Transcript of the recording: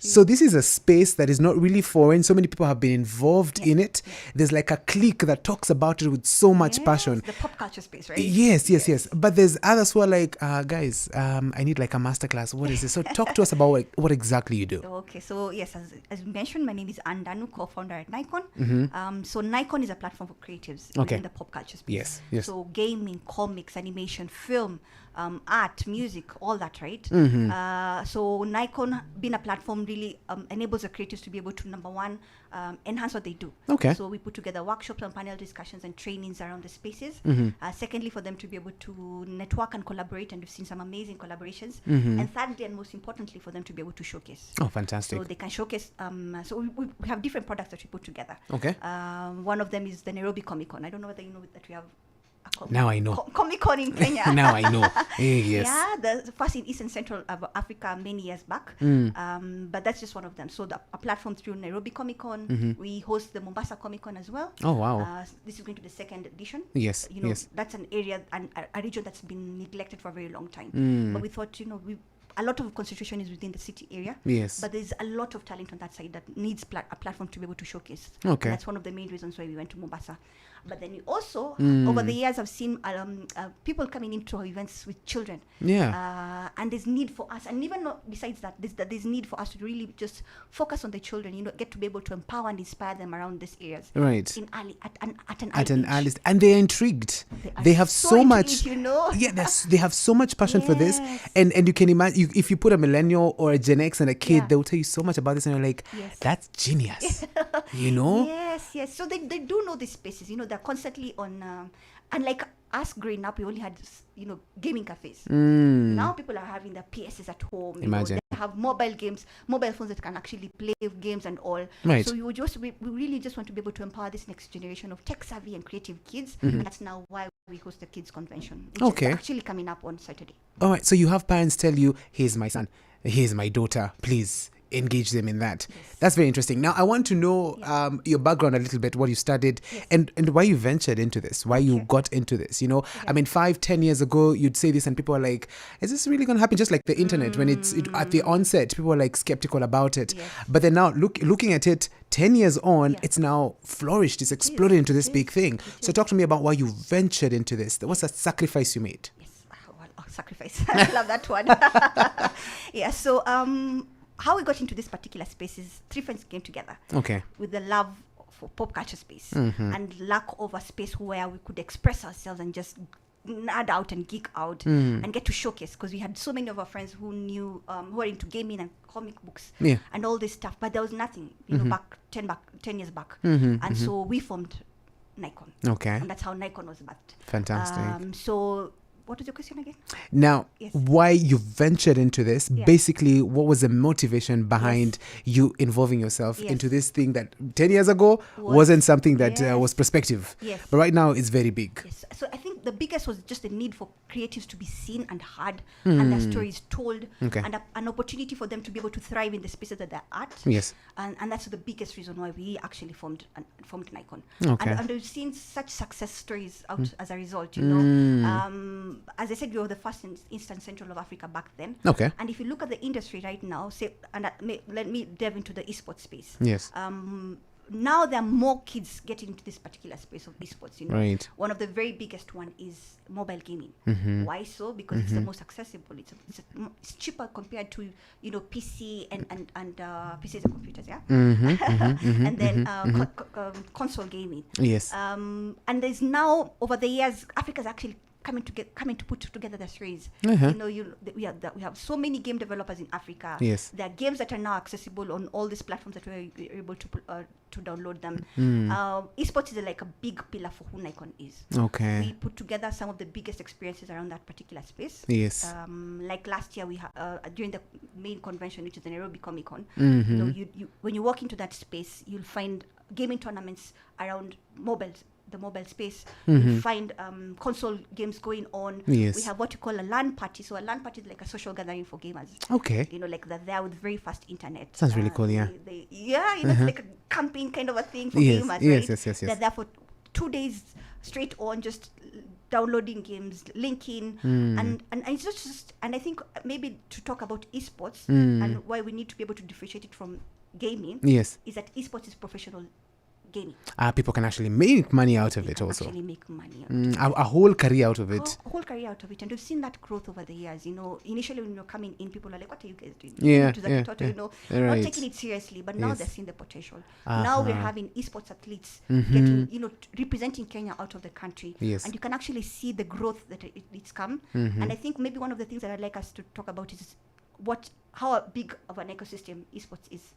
So this is a space that is not really foreign. So many people have been involved in it. There's like a clique that talks about it with so much passion. The pop culture space, right? Yes. But there's others who are like, guys, I need like a masterclass. What is this? So talk to us about what exactly you do. Okay, so yes, as you mentioned, my name is Ndanu, co-founder at Naiccon. So Naiccon is a platform for creatives in the pop culture space. Yes. So gaming, comics, animation, film, art, music, all that, right? So Naiccon, being a platform, really enables the creatives to be able to, number one, enhance what they do. Okay. So we put together workshops and panel discussions and trainings around the spaces. Secondly, for them to be able to network and collaborate, and we've seen some amazing collaborations. And thirdly, and most importantly, for them to be able to showcase. Oh, fantastic. So they can showcase. So we have different products that we put together. Okay. One of them is the Nairobi Comic Con. I don't know whether you know that we have. Now I know. Comic Con in Kenya. Now I know. Yes. Yeah, the first in East and Central Africa many years back. But that's just one of them. So a platform through Nairobi Comic Con. We host the Mombasa Comic Con as well. Oh, wow. This is going to the second edition. Yes. That's an area and a region that's been neglected for a very long time. But we thought, a lot of concentration is within the city area. Yes. But there's a lot of talent on that side that needs a platform to be able to showcase. Okay. And that's one of the main reasons why we went to Mombasa. But then we also, over the years, I've seen people coming into our events with children. Yeah. And there's need for us, and even besides that, there's need for us to really just focus on the children, get to be able to empower and inspire them around these areas. Right. At an early age. And they're intrigued. They have so much. Yeah, they have so much passion for this. And you can imagine, if you put a millennial or a Gen X and a kid, they will tell you so much about this, and you're like, that's genius. Yes. So they do know these spaces. They're constantly on, and like us growing up, we only had gaming cafes. Now people are having their PSs at home. Imagine. They have mobile phones that can actually play games and all. Right. So we really just want to be able to empower this next generation of tech savvy and creative kids, and that's now why we host the kids convention, which is actually coming up on Saturday. All right. So you have parents tell you, here's my son, here's my daughter, please engage them in that. That's very interesting. Now I want to know your background a little bit, what you studied, and why you ventured into this, why you got into this. I mean, 5-10 years ago you'd say this and people are like, is this really going to happen? Just like the internet, when it's at the onset, people were like skeptical about it, but then now looking at it 10 years on, it's now flourished, it's exploded into this big thing. So talk to me about why you ventured into this. What's the sacrifice you made? Sacrifice. I love that one. So how we got into this particular space is 3 friends came together. Okay. With the love for pop culture space and lack of a space where we could express ourselves and just nerd out and geek out and get to showcase, because we had so many of our friends who knew who are into gaming and comic books and all this stuff, but there was nothing back 10 years back. And so we formed Naiccon. Okay. And that's how Naiccon was birthed. Fantastic. So what was your question again? Now, why you ventured into this? Basically, what was the motivation behind you involving yourself into this thing that 10 years ago wasn't something that was prospective, but right now it's very big? So I think the biggest was just the need for creatives to be seen and heard and their stories told, and an opportunity for them to be able to thrive in the spaces that they're at. And that's the biggest reason why we actually formed Naiccon. And we've seen such success stories out as a result. As I said, we were the first in East and Central of Africa back then. And if you look at the industry right now, let me delve into the esports space. Now there are more kids getting into this particular space of esports. One of the very biggest one is mobile gaming. Why so? Because it's the most accessible. It's cheaper compared to PC and PCs and computers. And then console gaming. And there's now, over the years, Africa's actually coming to put together the series. We have so many game developers in Africa. There are games that are now accessible on all these platforms that we're able to download them. Esports is like a big pillar for who Naiccon is. We put together some of the biggest experiences around that particular space. Like last year, we during the main convention, which is the Nairobi Comic Con. When you walk into that space, you'll find gaming tournaments around the mobile space. You find console games going on. We have what you call a LAN party. So a LAN party is like a social gathering for gamers. Like they're there with very fast internet. Sounds really cool, it's like a camping kind of a thing for gamers. They're there 2 days straight on just downloading games, linking, and it's not just. And I think maybe to talk about esports and why we need to be able to differentiate it from gaming. Yes, is that esports is professional gaming. People can actually make money out of it also. Actually make money out a whole career out of it. A whole career out of it. And we've seen that growth over the years. Initially when you're coming in, people are like, what are you guys doing? Not taking it seriously. But now they're seeing the potential. Now we're having esports athletes getting, representing Kenya out of the country. Yes. And you can actually see the growth that it's come. And I think maybe one of the things that I'd like us to talk about is how big of an ecosystem esports is.